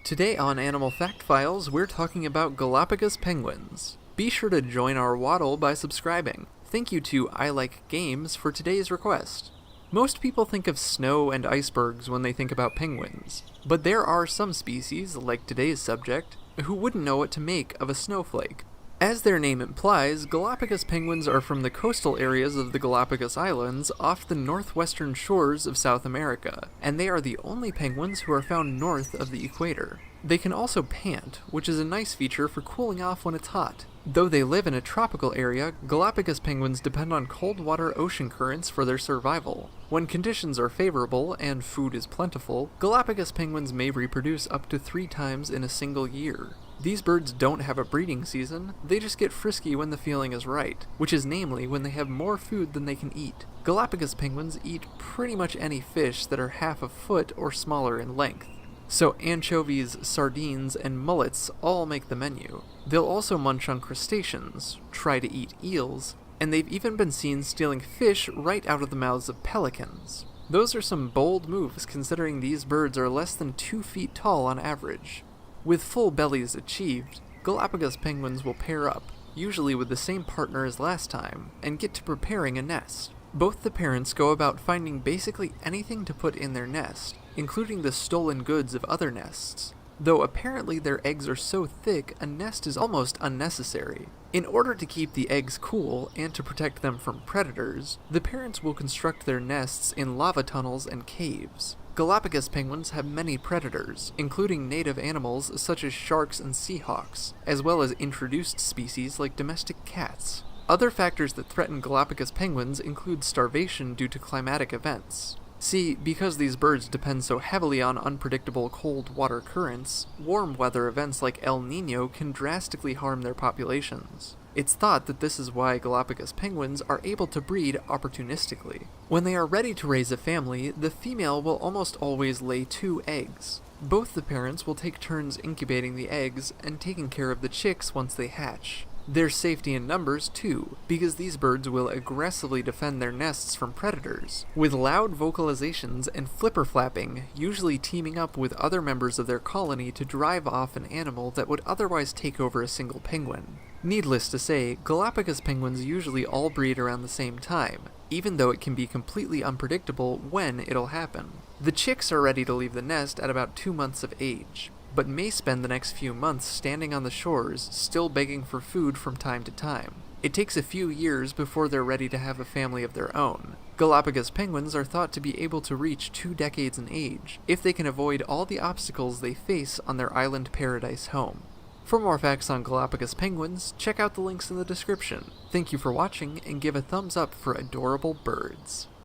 Today on Animal Fact Files, we're talking about Galapagos penguins. Be sure to join our waddle by subscribing. Thank you to I Like Games for today's request. Most people think of snow and icebergs when they think about penguins, but there are some species, like today's subject, who wouldn't know what to make of a snowflake. As their name implies, Galapagos penguins are from the coastal areas of the Galapagos Islands off the northwestern shores of South America, and they are the only penguins who are found north of the equator. They can also pant, which is a nice feature for cooling off when it's hot. Though they live in a tropical area, Galapagos penguins depend on cold water ocean currents for their survival. When conditions are favorable and food is plentiful, Galapagos penguins may reproduce up to 3 times in a single year. These birds don't have a breeding season, they just get frisky when the feeling is right, which is namely when they have more food than they can eat. Galapagos penguins eat pretty much any fish that are half a foot or smaller in length. So anchovies, sardines, and mullets all make the menu. They'll also munch on crustaceans, try to eat eels, and they've even been seen stealing fish right out of the mouths of pelicans. Those are some bold moves considering these birds are less than 2 feet tall on average. With full bellies achieved, Galapagos penguins will pair up, usually with the same partner as last time, and get to preparing a nest. Both the parents go about finding basically anything to put in their nest, including the stolen goods of other nests. Though apparently their eggs are so thick, a nest is almost unnecessary. In order to keep the eggs cool and to protect them from predators, the parents will construct their nests in lava tunnels and caves. Galapagos penguins have many predators, including native animals such as sharks and seahawks, as well as introduced species like domestic cats. Other factors that threaten Galapagos penguins include starvation due to climatic events. See, because these birds depend so heavily on unpredictable cold water currents, warm weather events like El Niño can drastically harm their populations. It's thought that this is why Galapagos penguins are able to breed opportunistically. When they are ready to raise a family, the female will almost always lay 2 eggs. Both the parents will take turns incubating the eggs and taking care of the chicks once they hatch. There's safety in numbers, too, because these birds will aggressively defend their nests from predators, with loud vocalizations and flipper flapping, usually teaming up with other members of their colony to drive off an animal that would otherwise take over a single penguin. Needless to say, Galapagos penguins usually all breed around the same time, even though it can be completely unpredictable when it'll happen. The chicks are ready to leave the nest at about 2 months of age, but may spend the next few months standing on the shores, still begging for food from time to time. It takes a few years before they're ready to have a family of their own. Galapagos penguins are thought to be able to reach 2 decades in age, if they can avoid all the obstacles they face on their island paradise home. For more facts on Galapagos penguins, check out the links in the description. Thank you for watching, and give a thumbs up for adorable birds.